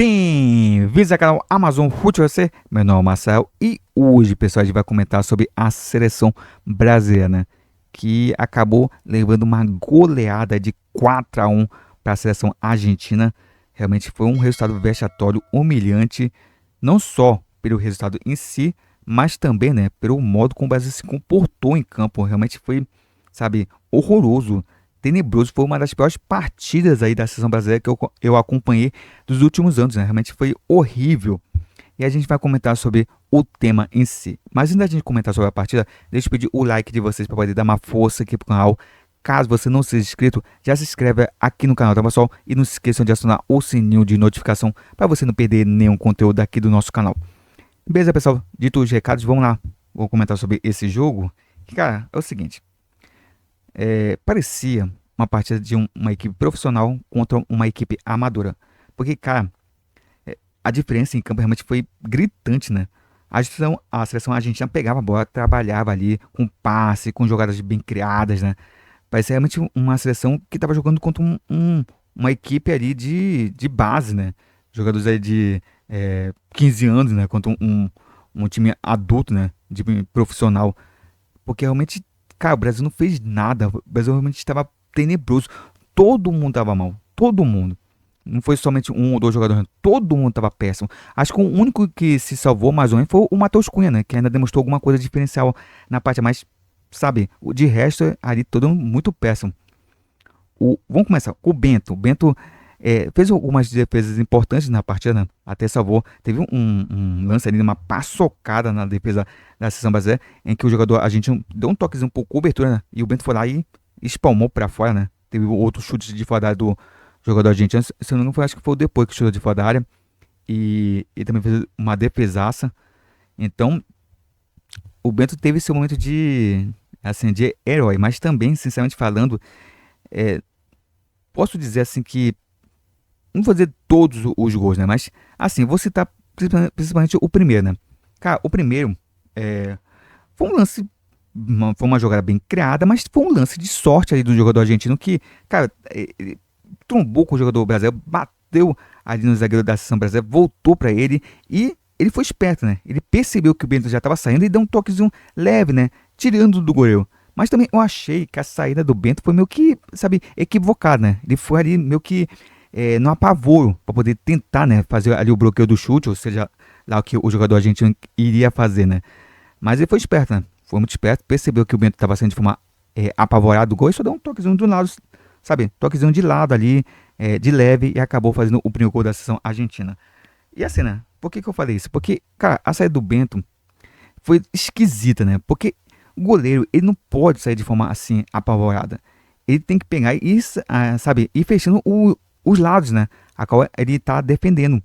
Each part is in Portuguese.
Bem-vindos ao canal Amazon Futebol C. Meu nome é Marcel e hoje, pessoal, a gente vai comentar sobre a seleção brasileira, né? Que acabou levando uma goleada de 4-1 para a seleção argentina. Realmente foi um resultado vexatório, humilhante, não só pelo resultado em si, mas também, né, pelo modo como o Brasil se comportou em campo. Realmente foi, sabe, horroroso, tenebroso. Foi uma das piores partidas aí da seleção brasileira que eu acompanhei dos últimos anos, né? Realmente foi horrível. E a gente vai comentar sobre o tema em si. Mas antes da gente comentar sobre a partida, deixa eu pedir o like de vocês para poder dar uma força aqui pro canal. Caso você não seja inscrito, já se inscreve aqui no canal, tá pessoal? E não se esqueçam de acionar o sininho de notificação para você não perder nenhum conteúdo aqui do nosso canal. Beleza, pessoal? Dito os recados, vamos lá. Vou comentar sobre esse jogo. Que, cara, é o seguinte. Parecia uma partida de uma equipe profissional contra uma equipe amadora. Porque, cara, a diferença em campo realmente foi gritante, né? A seleção argentina pegava a bola, trabalhava ali com passe, com jogadas bem criadas, né? Parecia realmente uma seleção que estava jogando contra uma equipe ali de base, né? Jogadores aí de 15 anos, né? Contra um time adulto, né? De profissional. Porque realmente, cara, o Brasil não fez nada. O Brasil realmente estava tenebroso. Todo mundo estava mal. Todo mundo. Não foi somente um ou dois jogadores. Todo mundo estava péssimo. Acho que o único que se salvou mais ou menos foi o Matheus Cunha, né? Que ainda demonstrou alguma coisa diferencial na parte. Mas, sabe, de resto, ali todo mundo muito péssimo. Vamos começar com o Bento. O Bento fez algumas defesas importantes na partida, né? Até salvou. Teve um lance ali, uma paçocada na defesa da seleção brasileira, em que o jogador argentino deu um toquezinho por cobertura, né? E o Bento foi lá e espalmou para fora, né? Teve outro chute de fora da área do jogador argentino. Se eu não me engano, acho que foi depois que chutou de fora da área. E também fez uma defesaça. Então, o Bento teve seu momento assim, de herói, mas também, sinceramente falando, é, posso dizer assim que não vou dizer todos os gols, né? Mas, assim, vou citar principalmente o primeiro, né? Cara, o primeiro foi um lance, foi uma jogada bem criada, mas foi um lance de sorte ali do jogador argentino que, cara, ele trombou com o jogador brasileiro, bateu ali no zagueiro da seleção brasileira, voltou pra ele e ele foi esperto, né? Ele percebeu que o Bento já estava saindo e deu um toquezinho leve, né? Tirando do goleiro. Mas também eu achei que a saída do Bento foi meio que, sabe, equivocada, né? Ele foi ali meio que no apavoro para poder tentar, né, fazer ali o bloqueio do chute, ou seja, lá o que o jogador argentino iria fazer, né? Mas ele foi esperto, né? Foi muito esperto, percebeu que o Bento estava saindo de forma apavorada do gol e só deu um toquezinho do lado, sabe? Toquezinho de lado ali, de leve, e acabou fazendo o primeiro gol da seleção argentina. E assim, né? Por que eu falei isso? Porque, cara, a saída do Bento foi esquisita, né? Porque o goleiro, ele não pode sair de forma assim, apavorada. Ele tem que pegar e, sabe, ir fechando os lados, né? A qual ele tá defendendo.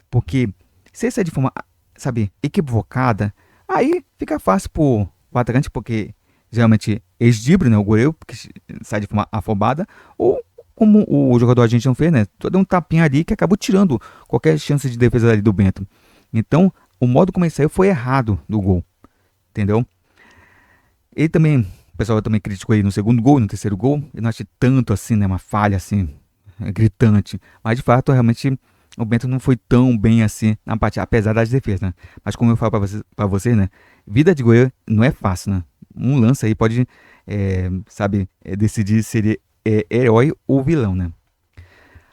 Porque se ele sair de forma, sabe, equivocada, aí fica fácil pro atacante, porque geralmente eles driblam, né? O goleiro, que sai de forma afobada, ou como o jogador argentino fez, né? Todo um tapinha ali que acabou tirando qualquer chance de defesa ali do Bento. Então, o modo como ele saiu foi errado do gol, entendeu? Ele também, o pessoal também criticou ele no segundo gol, no terceiro gol. Eu não achei tanto assim, né? Uma falha assim, gritante. Mas de fato, realmente, o Bento não foi tão bem assim na partida, apesar das defesas, né? Mas como eu falo pra vocês, né? Vida de goleiro não é fácil, né? Um lance aí pode, sabe, decidir se ele é herói ou vilão, né?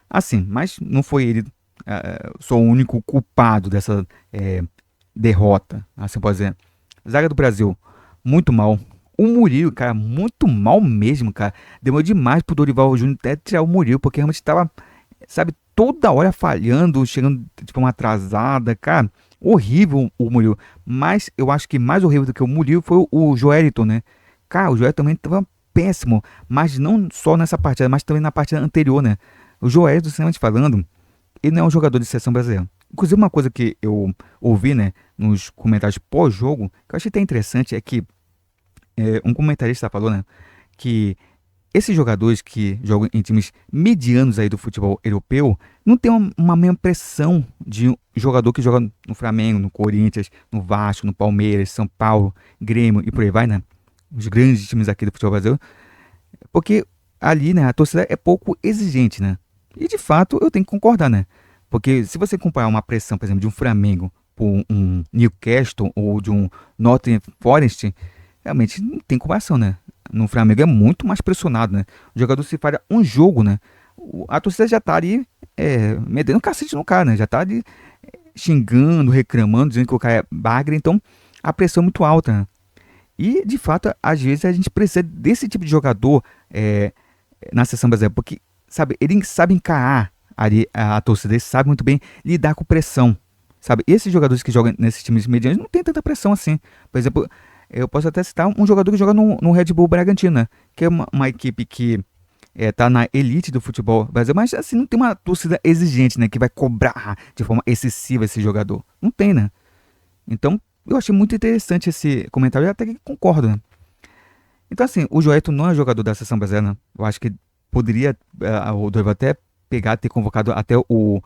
Assim, mas não foi ele só o único culpado dessa derrota, assim pode dizer. Zaga do Brasil, muito mal. O Murilo, cara, muito mal mesmo, cara. Demorou demais pro Dorival Júnior até tirar o Murilo, porque realmente tava, sabe, toda hora falhando, chegando de forma atrasada, cara. Horrível o Murilo. Mas eu acho que mais horrível do que o Murilo foi o Joeliton, né? Cara, o Joeliton também tava péssimo. Mas não só nessa partida, mas também na partida anterior, né? O Joeliton, sinceramente falando, ele não é um jogador de seleção brasileira. Inclusive, uma coisa que eu ouvi, né, nos comentários pós-jogo, que eu achei até interessante, é que um comentarista falou, né, que esses jogadores que jogam em times medianos aí do futebol europeu não tem uma mesma pressão de um jogador que joga no Flamengo, no Corinthians, no Vasco, no Palmeiras, São Paulo, Grêmio e por aí vai, né? Os grandes times aqui do futebol brasileiro, porque ali, né, a torcida é pouco exigente, né? E de fato eu tenho que concordar, né? Porque se você comparar uma pressão, por exemplo, de um Flamengo por um Newcastle ou de um Nottingham Forest, realmente não tem comparação, né? No Flamengo é muito mais pressionado, né? O jogador se falha um jogo, né? A torcida já tá ali metendo cacete no cara, né? Já tá ali xingando, reclamando, dizendo que o cara é bagre, então a pressão é muito alta, né? E, de fato, às vezes a gente precisa desse tipo de jogador na seleção brasileira, porque, sabe, ele sabe encarar ali a torcida, ele sabe muito bem lidar com pressão, sabe? Esses jogadores que jogam nesses times medianos não tem tanta pressão assim. Por exemplo, eu posso até citar um jogador que joga no Red Bull Bragantino, né? Que é uma equipe que tá na elite do futebol brasileiro, mas assim, não tem uma torcida exigente, né? Que vai cobrar de forma excessiva esse jogador. Não tem, né? Então, eu achei muito interessante esse comentário e até que concordo, né? Então, assim, o Joeton não é jogador da seleção brasileira, né? Eu acho que poderia o Dorival até pegar, ter convocado até o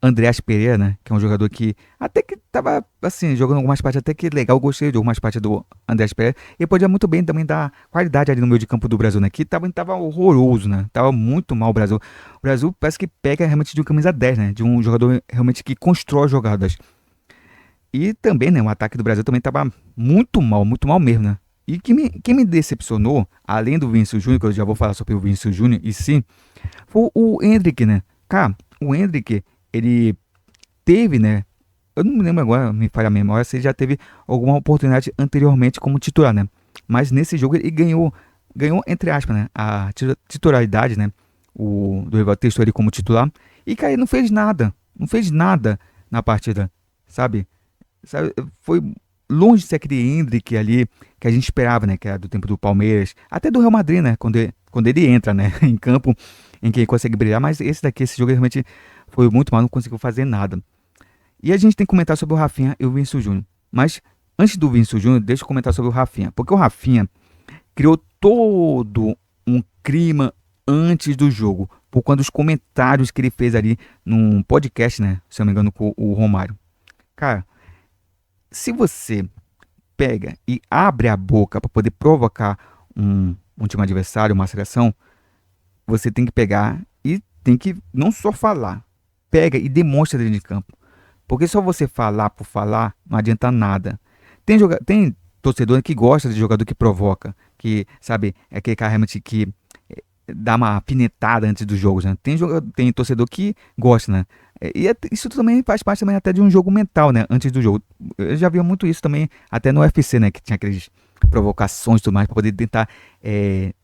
Andreas Pereira, né? Que é um jogador que até que tava, assim, jogando algumas partes até que legal. Eu gostei de algumas partes do Andreas Pereira. E podia muito bem também dar qualidade ali no meio de campo do Brasil, né? Que tava horroroso, né? Tava muito mal o Brasil. O Brasil parece que pega realmente de um camisa 10, né? De um jogador realmente que constrói jogadas. E também, né, o ataque do Brasil também estava muito mal mesmo, né? E quem me decepcionou, além do Vinícius Júnior, que eu já vou falar sobre o Vinícius Júnior, e sim, foi o Endrick, né? Cara, o Endrick, ele teve, né? Eu não me lembro agora, me falha a memória, se ele já teve alguma oportunidade anteriormente como titular, né? Mas nesse jogo ele ganhou entre aspas, né? A titularidade, né? O do Rival testou ele como titular. E, cara, ele não fez nada na partida, sabe? Sabe, foi longe de ser aquele Endrick ali que a gente esperava, né? Que era do tempo do Palmeiras, até do Real Madrid, né? Quando ele entra, né? Em campo, em que ele consegue brilhar. Mas esse jogo realmente foi muito mal, não conseguiu fazer nada. E a gente tem que comentar sobre o Rafinha e o Vinícius Júnior. Mas antes do Vinícius Júnior, deixa eu comentar sobre o Rafinha. Porque o Rafinha criou todo um clima antes do jogo, por conta dos comentários que ele fez ali num podcast, né? Se eu não me engano, com o Romário. Cara, se você pega e abre a boca para poder provocar um time adversário, uma seleção, você tem que pegar e tem que não só falar, pega e demonstra dentro de campo. Porque só você falar por falar não adianta nada. Tem torcedor que gosta de jogador que provoca, que, sabe, é aquele cara realmente que dá uma apinetada antes dos jogos, né? Tem torcedor que gosta, né? Isso também faz parte também até de um jogo mental, né? Antes do jogo. Eu já vi muito isso também até no UFC, né? Que tinha aqueles provocações e tudo mais para poder tentar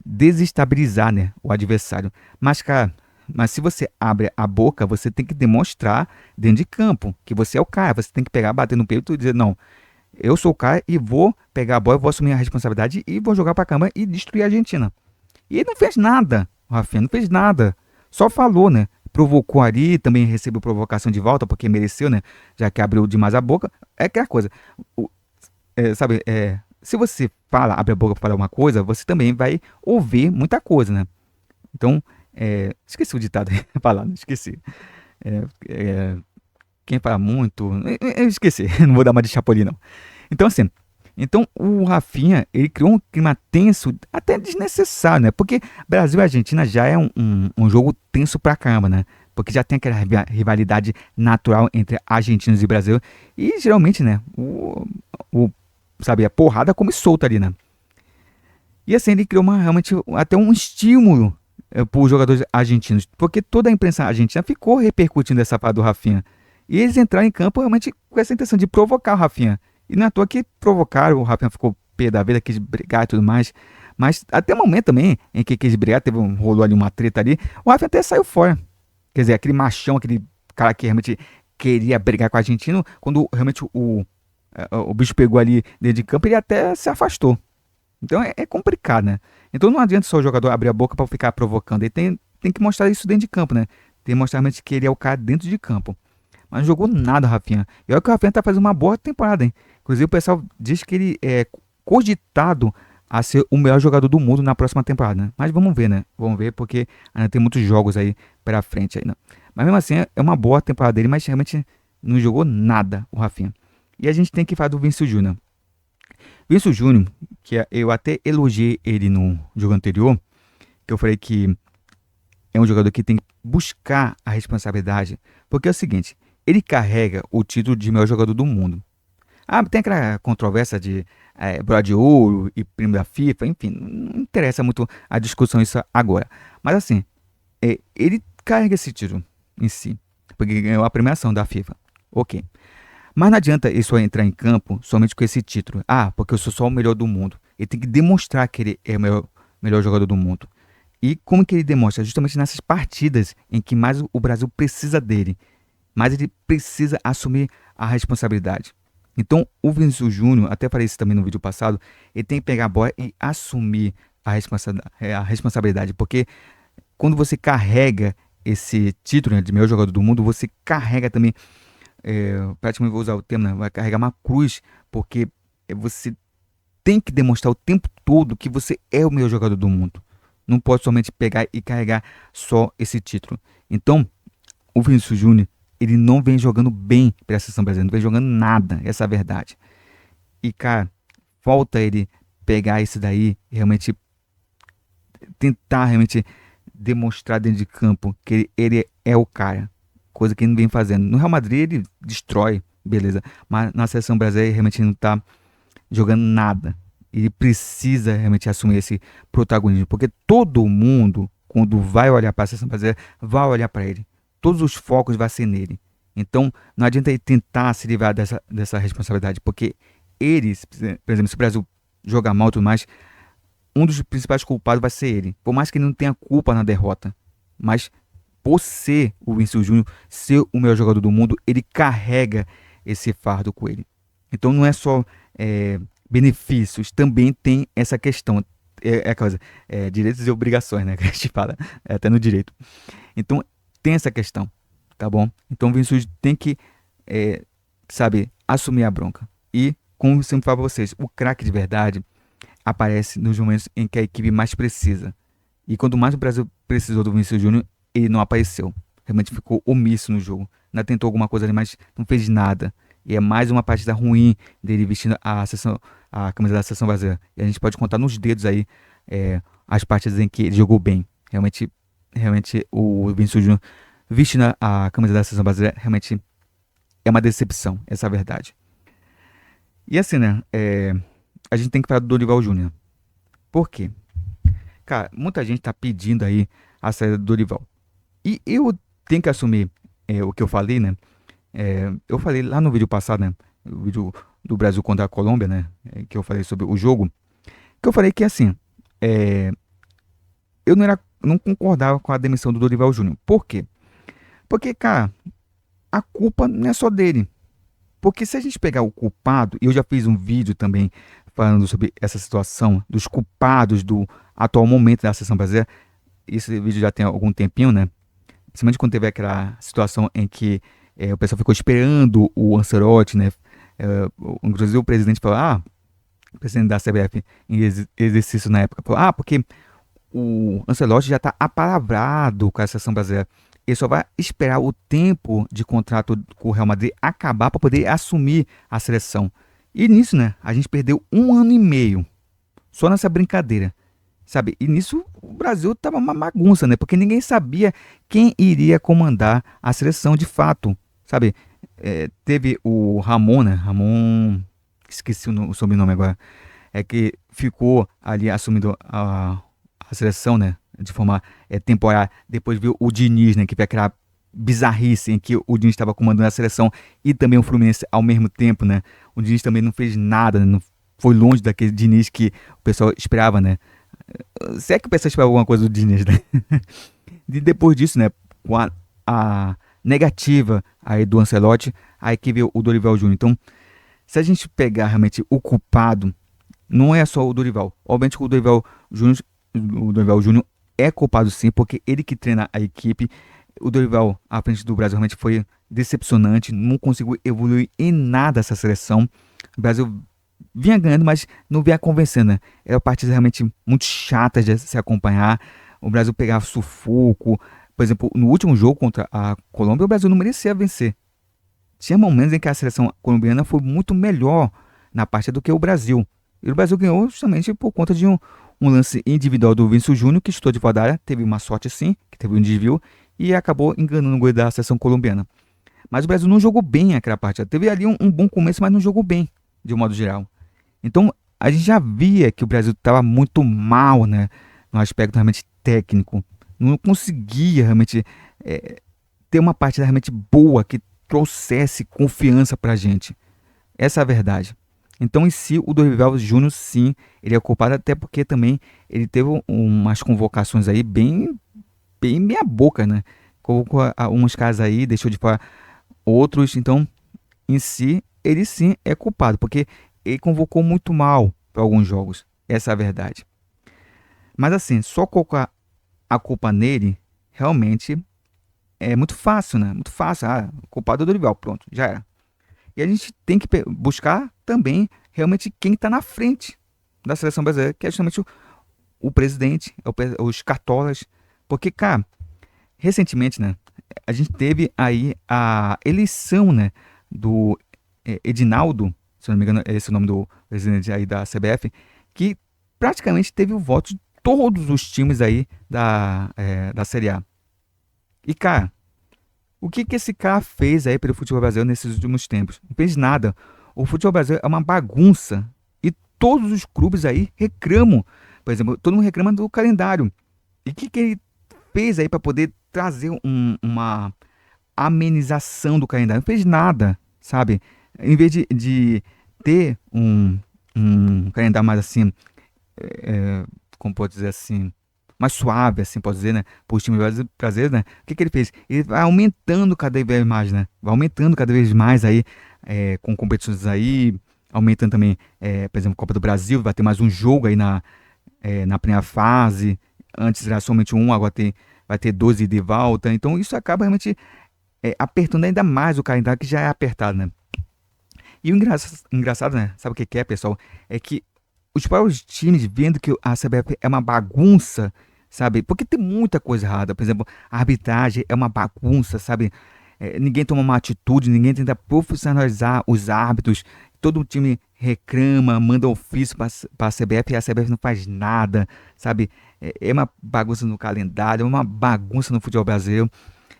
desestabilizar, né? O adversário. Mas, cara, mas se você abre a boca, você tem que demonstrar dentro de campo que você é o cara. Você tem que pegar, bater no peito e dizer, não, eu sou o cara e vou pegar a bola, vou assumir a responsabilidade e vou jogar pra cama e destruir a Argentina. E ele não fez nada, o Rafinha não fez nada. Só falou, né? Provocou ali, também recebeu provocação de volta, porque mereceu, né? Já que abriu demais a boca. É aquela coisa. O- sabe, se você abre a boca para falar uma coisa, você também vai ouvir muita coisa, né? Então, esqueci o ditado aí, falando, esqueci. É, é, quem fala muito, eu esqueci, não vou dar uma de Chapolin, não. Então, assim, então o Rafinha, ele criou um clima tenso, até desnecessário, né? Porque Brasil e Argentina já é um jogo tenso pra caramba, né? Porque já tem aquela rivalidade natural entre argentinos e Brasil. E geralmente, né? Sabe, a porrada come solta ali, né? E assim, ele criou realmente até um estímulo para os jogadores argentinos. Porque toda a imprensa argentina ficou repercutindo essa parada do Rafinha. E eles entraram em campo realmente com essa intenção de provocar o Rafinha. E não é à toa que provocaram, o Rafinha ficou pé da vida, quis brigar e tudo mais. Mas até o momento também em que quis brigar, rolou ali uma treta ali, o Rafinha até saiu fora. Quer dizer, aquele machão, aquele cara que realmente queria brigar com o argentino, quando realmente o bicho pegou ali dentro de campo, ele até se afastou. Então é complicado, né? Então não adianta só o jogador abrir a boca para ficar provocando. Ele tem que mostrar isso dentro de campo, né? Tem que mostrar realmente que ele é o cara dentro de campo. Mas não jogou nada, Rafinha. E olha que o Rafinha tá fazendo uma boa temporada, hein? Inclusive o pessoal diz que ele é cogitado a ser o melhor jogador do mundo na próxima temporada, né? Mas vamos ver, né? Vamos ver porque ainda tem muitos jogos aí pela frente ainda. Mas mesmo assim é uma boa temporada dele, mas realmente não jogou nada o Rafinha. E a gente tem que falar do Vinícius Júnior. Vinícius Júnior, eu até elogiei ele no jogo anterior, que eu falei que é um jogador que tem que buscar a responsabilidade, porque é o seguinte, ele carrega o título de melhor jogador do mundo. Ah, tem aquela controvérsia de bola de ouro e prêmio da FIFA, enfim, não interessa muito a discussão isso agora. Mas assim, ele carrega esse título em si, porque ganhou a premiação da FIFA. Ok. Mas não adianta ele só entrar em campo somente com esse título. Ah, porque eu sou só o melhor do mundo. Ele tem que demonstrar que ele é o melhor jogador do mundo. E como que ele demonstra? Justamente nessas partidas em que mais o Brasil precisa dele. Mas ele precisa assumir a responsabilidade. Então, o Vinícius Júnior, até falei isso também no vídeo passado, ele tem que pegar a bola e assumir a responsabilidade. Porque quando você carrega esse título, né, de melhor jogador do mundo, você carrega também, praticamente vou usar o termo, né, vai carregar uma cruz, porque você tem que demonstrar o tempo todo que você é o melhor jogador do mundo. Não pode somente pegar e carregar só esse título. Então, o Vinícius Júnior, ele não vem jogando bem pela seleção brasileira, não vem jogando nada, essa é a verdade. E, cara, falta ele pegar isso daí, realmente tentar realmente demonstrar dentro de campo que ele é o cara, coisa que ele não vem fazendo. No Real Madrid ele destrói, beleza, mas na seleção brasileira ele realmente não tá jogando nada. Ele precisa realmente assumir esse protagonismo, porque todo mundo, quando vai olhar para a seleção brasileira, vai olhar para ele. Todos os focos vão ser nele. Então, não adianta ele tentar se livrar dessa responsabilidade, porque eles, por exemplo, se o Brasil jogar mal e tudo mais, um dos principais culpados vai ser ele. Por mais que ele não tenha culpa na derrota, mas por ser o Vinícius Júnior, ser o melhor jogador do mundo, ele carrega esse fardo com ele. Então não é só benefícios, também tem essa questão. A coisa, direitos e obrigações, né? Que a gente fala, até no direito. Então tem essa questão, tá bom? Então o Vinícius tem que, sabe, assumir a bronca. E, como eu sempre falo pra vocês, o craque de verdade aparece nos momentos em que a equipe mais precisa. E quando mais o Brasil precisou do Vinícius Júnior, ele não apareceu. Realmente ficou omisso no jogo. Ainda tentou alguma coisa ali, mas não fez nada. E é mais uma partida ruim dele vestindo a camisa da seleção brasileira. E a gente pode contar nos dedos aí as partidas em que ele jogou bem. Realmente o Vinícius Júnior vestindo a camisa da seleção brasileira realmente é uma decepção, essa é a verdade. E assim, né? A gente tem que falar do Dorival Júnior. Por quê? Cara, muita gente tá pedindo aí a saída do Dorival. E eu tenho que assumir o que eu falei, né? Eu falei lá no vídeo passado, né? O vídeo do Brasil contra a Colômbia, né? Que eu falei sobre o jogo. Que eu falei que assim, eu não concordava com a demissão do Dorival Júnior. Por quê? Porque, cara, a culpa não é só dele. Porque se a gente pegar o culpado, e eu já fiz um vídeo também falando sobre essa situação dos culpados do atual momento da seleção brasileira. Esse vídeo já tem algum tempinho, né? Principalmente quando teve aquela situação em que o pessoal ficou esperando o Ancelotti, né? Inclusive o presidente falou, o presidente da CBF em exercício na época, falou, porque o Ancelotti já está apalavrado com a seleção brasileira. Ele só vai esperar o tempo de contrato com o Real Madrid acabar para poder assumir a seleção. E nisso, né, a gente perdeu 1 ano e meio só nessa brincadeira, sabe? E nisso o Brasil tava uma bagunça, né? Porque ninguém sabia quem iria comandar a seleção de fato, sabe? Teve o Ramon, né? Ramon, esqueci o sobrenome agora, que ficou ali assumindo a seleção, né? De forma temporária. Depois veio o Diniz, né? Que foi aquela bizarrice em que o Diniz estava comandando a seleção e também o Fluminense ao mesmo tempo, né? O Diniz também não fez nada, né? Não foi longe daquele Diniz que o pessoal esperava, né? Se é que o pessoal esperava alguma coisa do Diniz, né? E depois disso, né? Com a negativa aí do Ancelotti, aí que veio o Dorival Júnior. Então, se a gente pegar realmente o culpado, não é só o Dorival. Obviamente que o Dorival Júnior é culpado sim, porque ele que treina a equipe. O Dorival, à frente do Brasil, realmente foi decepcionante, não conseguiu evoluir em nada essa seleção. O Brasil vinha ganhando, mas não vinha convencendo, né? Eram partidas realmente muito chatas de se acompanhar. O Brasil pegava sufoco. Por exemplo, no último jogo contra a Colômbia, o Brasil não merecia vencer. Tinha momentos em que a seleção colombiana foi muito melhor na partida do que o Brasil. E o Brasil ganhou justamente por conta de um lance individual do Vinícius Júnior, que chutou de fora da área, teve uma sorte sim, que teve um desvio, e acabou enganando o gol da seleção colombiana. Mas o Brasil não jogou bem aquela partida. Teve ali um bom começo, mas não jogou bem, de um modo geral. Então, a gente já via que o Brasil estava muito mal, né? No aspecto realmente técnico. Não conseguia realmente ter uma partida realmente boa que trouxesse confiança pra gente. Essa é a verdade. Então, em si, o Dorival Júnior, sim, ele é culpado, até porque também ele teve umas convocações aí bem meia boca, né? Colocou uns caras aí, deixou de fora outros. Então, em si, ele sim é culpado, porque ele convocou muito mal para alguns jogos. Essa é a verdade. Mas assim, só colocar a culpa nele, realmente é muito fácil, né? Muito fácil. Ah, culpado é o Dorival, pronto, já era. E a gente tem que buscar também realmente quem está na frente da seleção brasileira, que é justamente o presidente, os cartolas. Porque, cara, recentemente, né, a gente teve aí a eleição, né, do Edinaldo, se eu não me engano, esse é o nome do presidente aí da CBF, que praticamente teve o voto de todos os times aí da Série A. E, cara, o que que esse cara fez aí pelo futebol brasileiro nesses últimos tempos? Não fez nada. O futebol brasileiro é uma bagunça. E todos os clubes aí reclamam. Por exemplo, todo mundo reclama do calendário. E o que que ele fez aí para poder trazer uma amenização do calendário? Não fez nada, sabe? Em vez de ter um calendário mais assim, como pode dizer assim, mais suave, assim, pode dizer, né? Para os times brasileiros, né? O que que ele fez? Ele vai aumentando cada vez mais, né? Vai aumentando cada vez mais aí, com competições aí, aumentando também, por exemplo, Copa do Brasil, vai ter mais um jogo aí na primeira fase. Antes era somente um, agora vai ter 12 de volta. Então isso acaba realmente apertando ainda mais o calendário que já é apertado, né? E o engraçado, né? Sabe o que que é, pessoal? É que os próprios times vendo que a CBF é uma bagunça, sabe? Porque tem muita coisa errada. Por exemplo, a arbitragem é uma bagunça, sabe? Ninguém toma uma atitude, ninguém tenta profissionalizar os árbitros. Todo time reclama, manda ofício para a CBF e a CBF não faz nada, sabe? É uma bagunça no calendário, é uma bagunça no futebol brasileiro,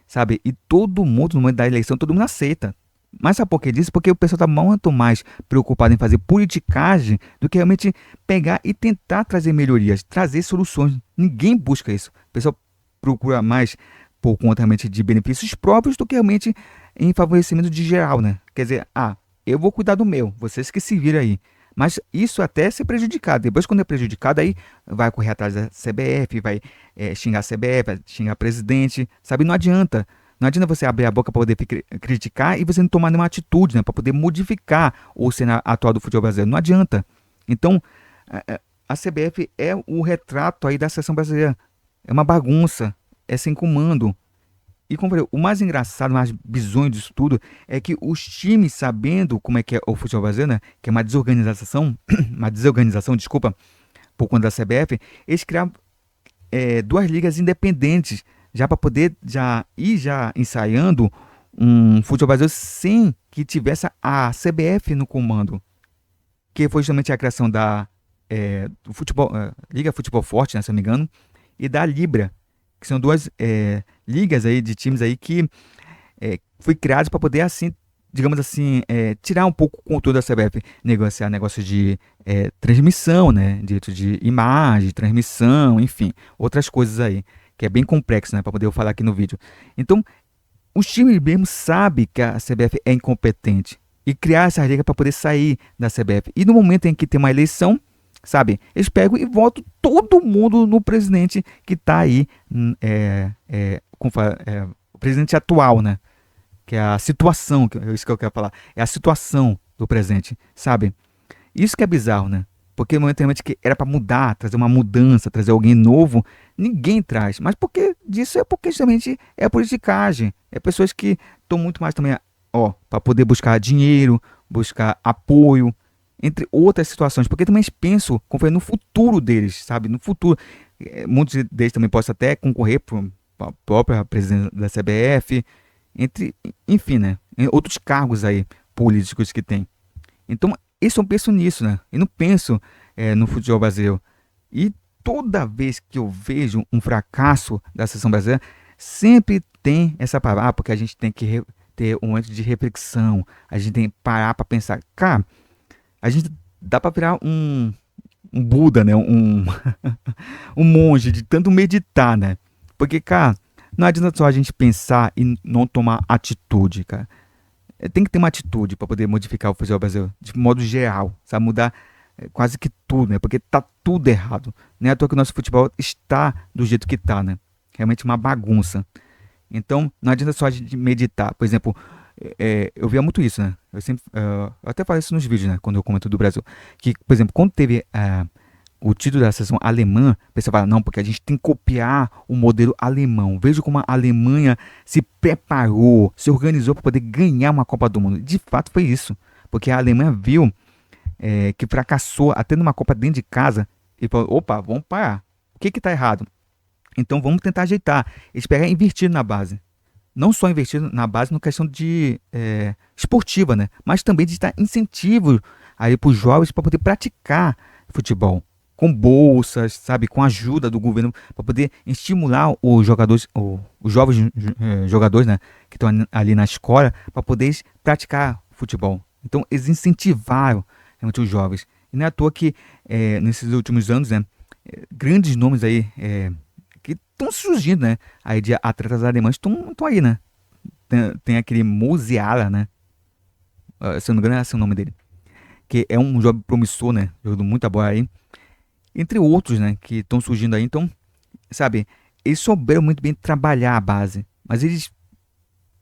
sabe? E todo mundo, no momento da eleição, todo mundo aceita. Mas sabe por que disso? Porque o pessoal está muito mais preocupado em fazer politicagem do que realmente pegar e tentar trazer melhorias, trazer soluções. Ninguém busca isso. O pessoal procura mais por conta realmente de benefícios próprios do que realmente em favorecimento de geral, né? Quer dizer, eu vou cuidar do meu, vocês que se viram aí. Mas isso até ser prejudicado. Depois, quando é prejudicado, aí vai correr atrás da CBF, vai xingar a CBF, vai xingar o presidente, sabe? Não adianta. Não adianta você abrir a boca para poder criticar e você não tomar nenhuma atitude, né? Para poder modificar o cenário atual do futebol brasileiro. Não adianta. Então, a CBF é o retrato aí da seleção brasileira. É uma bagunça, é sem comando. E como eu falei, o mais engraçado, mais bizonho disso tudo é que os times, sabendo como é que é o futebol brasileiro, né? Que é uma desorganização, uma desorganização, desculpa, por conta da CBF, eles criaram duas ligas independentes, já para poder já ensaiando um futebol brasileiro sem que tivesse a CBF no comando, que foi justamente a criação do futebol, Liga Futebol Forte, né, se eu não me engano, e da Libra, que são duas ligas aí de times aí que foi criados para poder assim, digamos assim, tirar um pouco o controle da CBF, negociar negócios de transmissão, né, direito de imagem, transmissão, enfim, outras coisas aí, que é bem complexo, né, para poder eu falar aqui no vídeo. Então, os times mesmo sabem que a CBF é incompetente e criar essa regra para poder sair da CBF. E no momento em que tem uma eleição, sabe, eles pegam e votam todo mundo no presidente que está aí, o presidente atual, né? Que é a situação, isso que eu quero falar, é a situação do presente, sabe? Isso que é bizarro, né? Porque no momento realmente que era para mudar, trazer uma mudança, trazer alguém novo, ninguém traz. Mas porque disso é porque justamente é politicagem. É pessoas que estão muito mais também, para poder buscar dinheiro, buscar apoio, entre outras situações. Porque também penso, confio no futuro deles, sabe? No futuro. Muitos deles também possam até concorrer para a própria presidência da CBF, enfim, né? Em outros cargos aí políticos que tem. Então, isso eu penso nisso, né? Eu não penso no futebol brasileiro. E toda vez que eu vejo um fracasso da seleção brasileira, sempre tem essa palavra, porque a gente tem que ter um momento de reflexão, a gente tem que parar para pensar, cara, a gente dá para virar um Buda, né? Um monge de tanto meditar, né? Porque, cara, não adianta só a gente pensar e não tomar atitude, cara. Tem que ter uma atitude para poder modificar o futebol brasileiro, de modo geral, sabe? Mudar quase que tudo, né? Porque tá tudo errado. Não é à toa que o nosso futebol está do jeito que tá, né? Realmente uma bagunça. Então, não adianta só a gente meditar. Por exemplo, eu via muito isso, né? Eu até falo isso nos vídeos, né? Quando eu comento do Brasil. Que, por exemplo, quando teve o título da seleção alemã, o pessoal fala, não, porque a gente tem que copiar o modelo alemão. Veja como a Alemanha se preparou, se organizou para poder ganhar uma Copa do Mundo. De fato foi isso. Porque a Alemanha viu que fracassou até numa Copa dentro de casa e falou, opa, vamos parar. O que está errado? Então vamos tentar ajeitar. Eles pegaram e investiram na base. Não só investir na base na questão de esportiva, né? Mas também de dar incentivo aí para os jovens para poder praticar futebol. Com bolsas, sabe? Com ajuda do governo para poder estimular os jogadores, os jovens jogadores, né? Que estão ali na escola para poder praticar futebol. Então eles incentivaram realmente os jovens. E não é à toa que nesses últimos anos, né? Grandes nomes aí que estão surgindo, né? Aí de atletas alemães estão aí, né? Tem aquele Musiala, né? Se eu não me engano, é esse o nome dele. Que é um jovem promissor, né? Jogando muita bola aí. Entre outros, né? Que estão surgindo aí. Então, sabe? Eles souberam muito bem trabalhar a base. Mas eles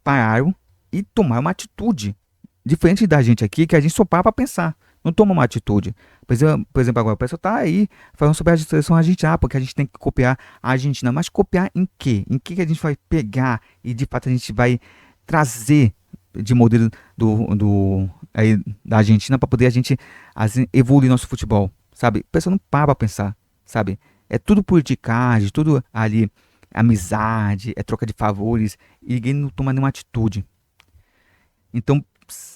pararam e tomaram uma atitude. Diferente da gente aqui, que a gente só para pra pensar. Não toma uma atitude. Por exemplo, agora o pessoal tá aí falando sobre a seleção argentina, porque a gente tem que copiar a Argentina. Mas copiar em quê? Em que a gente vai pegar e de fato a gente vai trazer de modelo aí, da Argentina para poder a gente assim, evoluir nosso futebol, sabe? O pessoal não para pra pensar, sabe? É tudo politicagem, tudo ali amizade, é troca de favores e ninguém não toma nenhuma atitude. Então,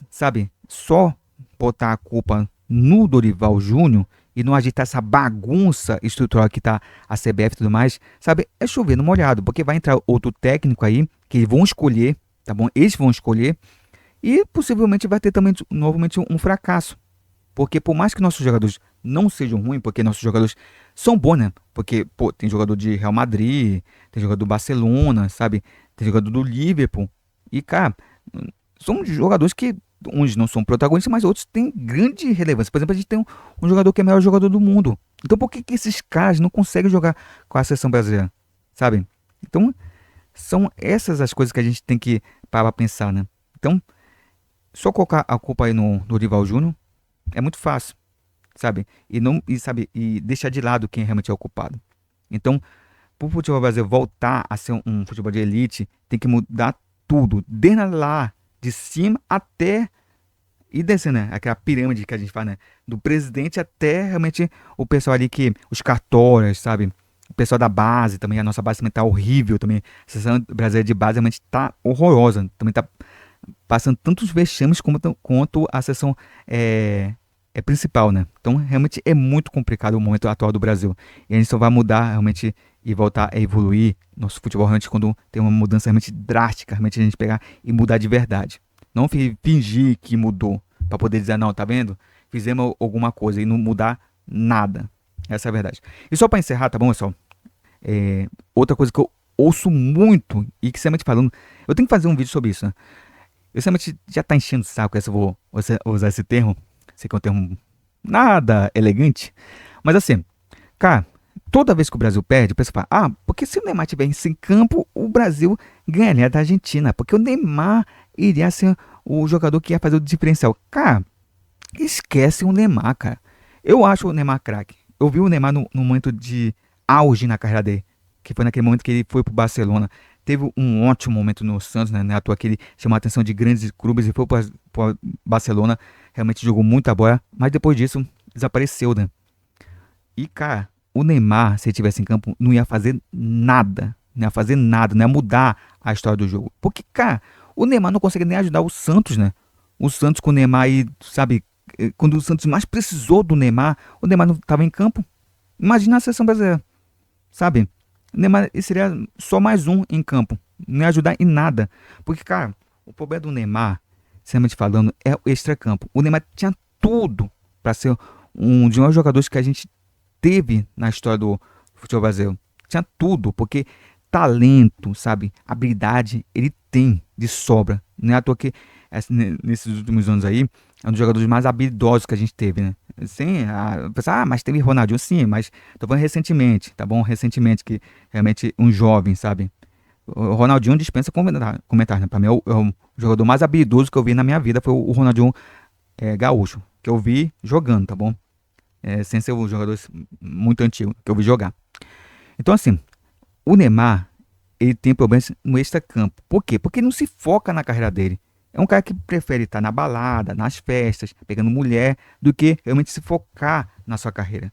sabe, só botar a culpa no Dorival Júnior e não agitar essa bagunça estrutural que tá a CBF e tudo mais, sabe, é chover no molhado, porque vai entrar outro técnico aí que eles vão escolher, tá bom? Eles vão escolher e possivelmente vai ter também novamente um fracasso. Porque por mais que nossos jogadores não sejam ruins, porque nossos jogadores são bons, né? Porque, pô, tem jogador de Real Madrid, tem jogador do Barcelona, sabe? Tem jogador do Liverpool. E, cara, são jogadores que uns não são protagonistas, mas outros têm grande relevância. Por exemplo, a gente tem um jogador que é o melhor jogador do mundo. Então por que esses caras não conseguem jogar com a seleção brasileira? Sabe? Então, são essas as coisas que a gente tem que parar pra pensar, né? Então, só colocar a culpa aí no Dorival Júnior é muito fácil, sabe? E deixar de lado quem realmente é o culpado. Então, para o futebol brasileiro voltar a ser um futebol de elite, tem que mudar tudo, desde lá de cima até e descendo, né? Aquela pirâmide que a gente faz, né? Do presidente até realmente o pessoal ali que os cartórios, sabe? O pessoal da base também, a nossa base também tá horrível também. A seleção brasileira de base realmente tá horrorosa, também tá passando tantos vexames quanto a seleção principal, né? Então realmente é muito complicado o momento atual do Brasil. E a gente só vai mudar realmente e voltar a evoluir nosso futebol realmente quando tem uma mudança realmente drástica, realmente a gente pegar e mudar de verdade. Não fingir que mudou para poder dizer, não, tá vendo? Fizemos alguma coisa e não mudar nada. Essa é a verdade. E só para encerrar, tá bom, pessoal? Outra coisa que eu ouço muito e que sempre falando, eu tenho que fazer um vídeo sobre isso, né? Eu sempre já tá enchendo o saco, essa eu vou usar esse termo. Sei que é um termo nada elegante. Mas assim, cara, toda vez que o Brasil perde, o pessoal fala, porque se o Neymar tivesse em campo, o Brasil ganharia da Argentina. Porque o Neymar iria ser o jogador que ia fazer o diferencial. Cara, esquece o Neymar, cara. Eu acho o Neymar craque. Eu vi o Neymar no momento de auge na carreira dele. Que foi naquele momento que ele foi pro Barcelona. Teve um ótimo momento no Santos, né? À toa que ele chamou a atenção de grandes clubes e foi para Barcelona. Realmente jogou muita bola, mas depois disso desapareceu, né? E, cara, o Neymar, se ele estivesse em campo, não ia fazer nada. Não ia fazer nada, não ia mudar a história do jogo. Porque, cara, o Neymar não consegue nem ajudar o Santos, né? O Santos com o Neymar aí, sabe? Quando o Santos mais precisou do Neymar, o Neymar não estava em campo. Imagina a seleção brasileira, sabe? O Neymar ele seria só mais um em campo, não ia ajudar em nada. Porque, cara, o problema do Neymar, sinceramente falando, é o extracampo. O Neymar tinha tudo para ser um dos maiores jogadores que a gente teve na história do futebol brasileiro. Tinha tudo, porque talento, sabe? Habilidade, ele tem de sobra. Não é à toa que nesses últimos anos aí, é um dos jogadores mais habilidosos que a gente teve, né? Sim, mas teve Ronaldinho, sim, mas tô falando recentemente, tá bom? Recentemente, que realmente um jovem, sabe? O Ronaldinho dispensa comentar, né? Pra mim é o jogador mais habilidoso que eu vi na minha vida foi o Ronaldinho gaúcho, que eu vi jogando, tá bom? Sem ser um jogador muito antigo, que eu vi jogar. Então, assim, o Neymar, ele tem problemas no extracampo. Por quê? Porque ele não se foca na carreira dele. É um cara que prefere estar na balada, nas festas, pegando mulher, do que realmente se focar na sua carreira.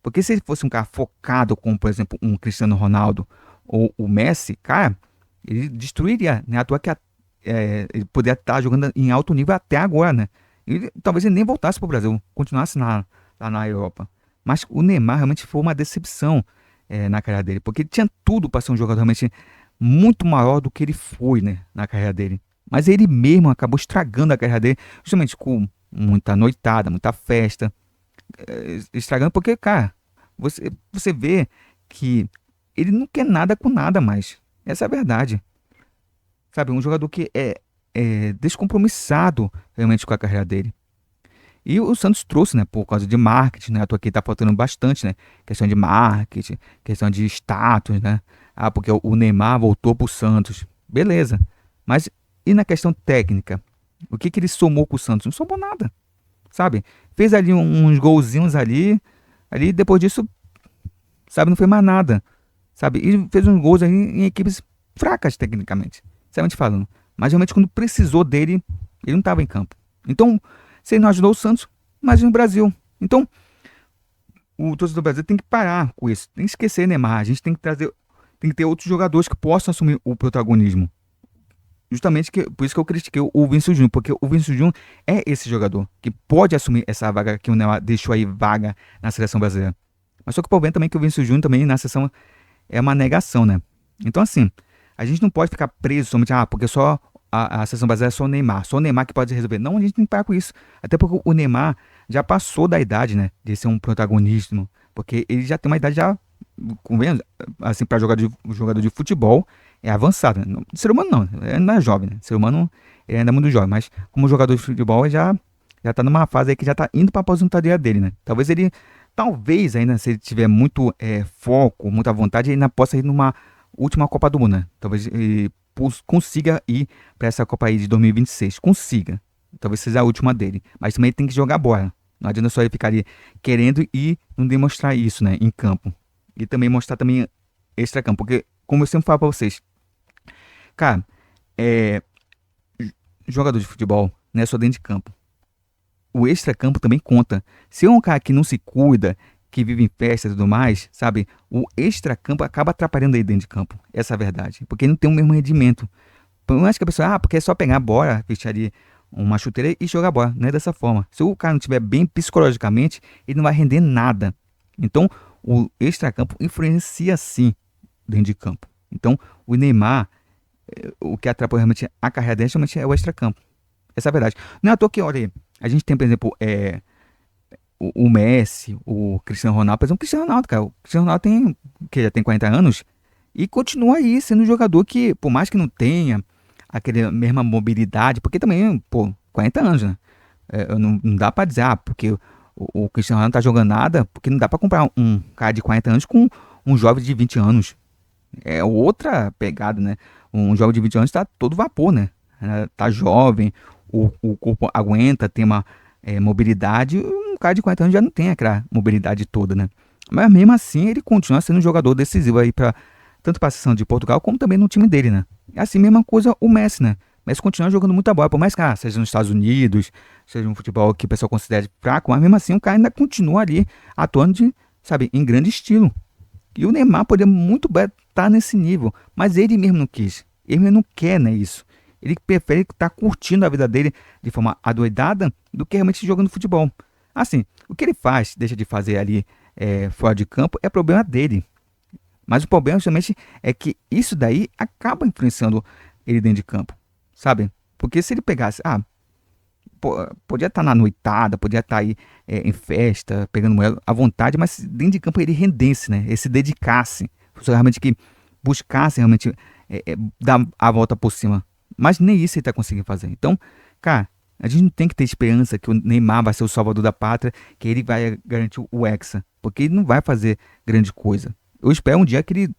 Porque se ele fosse um cara focado, como por exemplo um Cristiano Ronaldo ou o Messi, cara, ele destruiria, né? À toa que ele poderia estar jogando em alto nível até agora, né? E talvez ele nem voltasse para o Brasil, continuasse lá na Europa. Mas o Neymar realmente foi uma decepção na carreira dele, porque ele tinha tudo para ser um jogador realmente muito maior do que ele foi, né, na carreira dele. Mas ele mesmo acabou estragando a carreira dele, justamente com muita noitada, muita festa, estragando, porque, cara, você vê que ele não quer nada com nada mais. Essa é a verdade. Sabe, um jogador que é descompromissado realmente com a carreira dele. E o Santos trouxe, né, por causa de marketing, né? Tô aqui tá faltando bastante, né? Questão de marketing, questão de status, né? Ah, porque o Neymar voltou pro Santos. Beleza. Mas e na questão técnica? O que que ele somou com o Santos? Não somou nada, sabe? Fez ali uns golzinhos ali depois disso, sabe, não fez mais nada, sabe? E fez uns gols aí em equipes fracas tecnicamente, sinceramente falando. Mas realmente quando precisou dele, ele não estava em campo. Então, se ele não ajudou o Santos, imagina o Brasil. Então, o torcedor do Brasil tem que parar com isso. Tem que esquecer Neymar. A gente tem que ter outros jogadores que possam assumir o protagonismo. Justamente por isso que eu critiquei o Vinícius Júnior, porque o Vinícius Júnior é esse jogador que pode assumir essa vaga que o Neymar deixou aí vaga na seleção brasileira. Mas só que o problema também é que o Vinícius Júnior também na seleção é uma negação, né? Então, assim, a gente não pode ficar preso somente, porque só a seleção brasileira é só o Neymar que pode resolver. Não, a gente tem que parar com isso. Até porque o Neymar já passou da idade, né, de ser um protagonismo, porque ele já tem uma idade já, convenhamos, assim, para jogador de futebol é avançado, né? Ser humano não, ele ainda é jovem, né? Ser humano ele ainda é muito jovem, mas como jogador de futebol ele já tá numa fase aí que já tá indo para a aposentadoria dele, né? Talvez ainda, se ele tiver muito foco, muita vontade, ele ainda possa ir numa última Copa do Mundo, né? Talvez ele consiga ir para essa Copa aí de 2026. Consiga. Talvez seja a última dele. Mas também ele tem que jogar bola. Não adianta só ele ficar ali querendo e não demonstrar isso, né? Em campo. E também mostrar também extra-campo. Porque, como eu sempre falo para vocês, cara, jogador de futebol não é só dentro de campo. O extra-campo também conta. Se é um cara que não se cuida, que vive em festa e tudo mais, sabe? O extra-campo acaba atrapalhando ele dentro de campo. Essa é a verdade. Porque ele não tem o mesmo rendimento. Por mais que a pessoa, porque é só pegar a bola, vestir ali uma chuteira e jogar bola. Não é dessa forma. Se o cara não estiver bem psicologicamente, ele não vai render nada. Então, o extra-campo influencia sim dentro de campo. Então, o Neymar, o que atrapalha realmente a carreira dele, realmente é o extra-campo. Essa é a verdade. Não é à toa que, olha aí, a gente tem, por exemplo, o Messi, o Cristiano Ronaldo, por exemplo, o Cristiano Ronaldo, cara. O Cristiano Ronaldo que já tem 40 anos e continua aí sendo um jogador que, por mais que não tenha aquela mesma mobilidade, porque também, pô, 40 anos, né? Não dá pra dizer, porque o Cristiano Ronaldo não tá jogando nada, porque não dá pra comparar um cara de 40 anos com um jovem de 20 anos. É outra pegada, né? Um jovem de 20 anos tá todo vapor, né? Tá jovem, o corpo aguenta, tem uma mobilidade. Um cara de 40 anos já não tem aquela mobilidade toda, né? Mas mesmo assim, ele continua sendo um jogador decisivo aí tanto para a seleção de Portugal como também no time dele, né? É assim, mesma coisa o Messi, né? O Messi continua jogando muita bola, por mais que seja nos Estados Unidos, seja um futebol que o pessoal considere fraco, mas mesmo assim o cara ainda continua ali atuando sabe, em grande estilo. E o Neymar poderia muito bem estar nesse nível, mas ele mesmo não quis. Ele mesmo não quer, né, isso. Ele prefere estar curtindo a vida dele de forma adoidada do que realmente jogando futebol. Assim, o que ele faz, deixa de fazer ali fora de campo, é problema dele. Mas o problema justamente é que isso daí acaba influenciando ele dentro de campo, sabe? Porque se ele pegasse, podia estar na noitada, podia estar aí em festa, pegando mulher à vontade, mas dentro de campo ele rendesse, né? Ele se dedicasse, fosse realmente que buscasse realmente dar a volta por cima. Mas nem isso ele tá conseguindo fazer. Então, cara, a gente não tem que ter esperança que o Neymar vai ser o salvador da pátria, que ele vai garantir o Hexa, porque ele não vai fazer grande coisa. Eu espero um dia que ele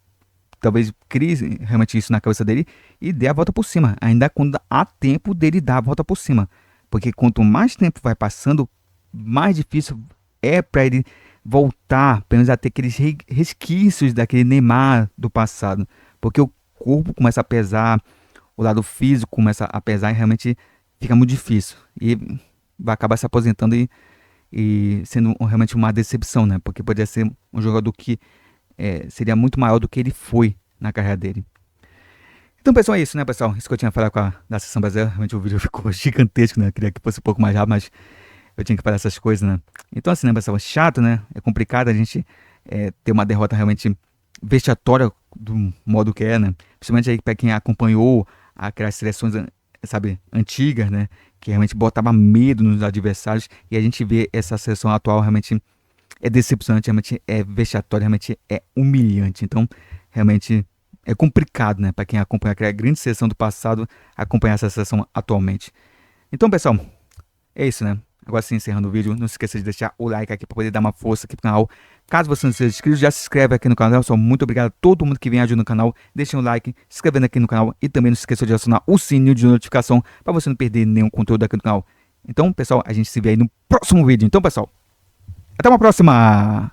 talvez crie realmente isso na cabeça dele e dê a volta por cima, ainda quando há tempo dele dar a volta por cima. Porque quanto mais tempo vai passando, mais difícil é para ele voltar, pelo menos a ter aqueles resquícios daquele Neymar do passado. Porque o corpo começa a pesar, o lado físico começa a pesar e realmente fica muito difícil. E vai acabar se aposentando e sendo realmente uma decepção, né? Porque poderia ser um jogador que seria muito maior do que ele foi na carreira dele. Então, pessoal, é isso, né, pessoal? Isso que eu tinha a falar da seleção brasileira. Realmente o vídeo ficou gigantesco, né? Eu queria que fosse um pouco mais rápido, mas eu tinha que falar essas coisas, né? Então, assim, né, pessoal? É chato, né? É complicado a gente ter uma derrota realmente vexatória do modo que é, né? Principalmente aí para quem acompanhou aquelas seleções, sabe, antigas, né? Que realmente botava medo nos adversários. E a gente vê essa seleção atual realmente é decepcionante, realmente é vexatório, realmente é humilhante. Então, realmente é complicado, né, para quem acompanha aquela grande seleção do passado, acompanhar essa seleção atualmente. Então, pessoal, é isso, né? Agora sim, encerrando o vídeo, não se esqueça de deixar o like aqui para poder dar uma força aqui pro canal. Caso você não seja inscrito, já se inscreve aqui no canal. Pessoal, muito obrigado a todo mundo que vem ajudando no canal. Deixem o like, se inscrevendo aqui no canal e também não se esqueça de acionar o sininho de notificação para você não perder nenhum conteúdo aqui no canal. Então, pessoal, a gente se vê aí no próximo vídeo. Então, pessoal, até uma próxima!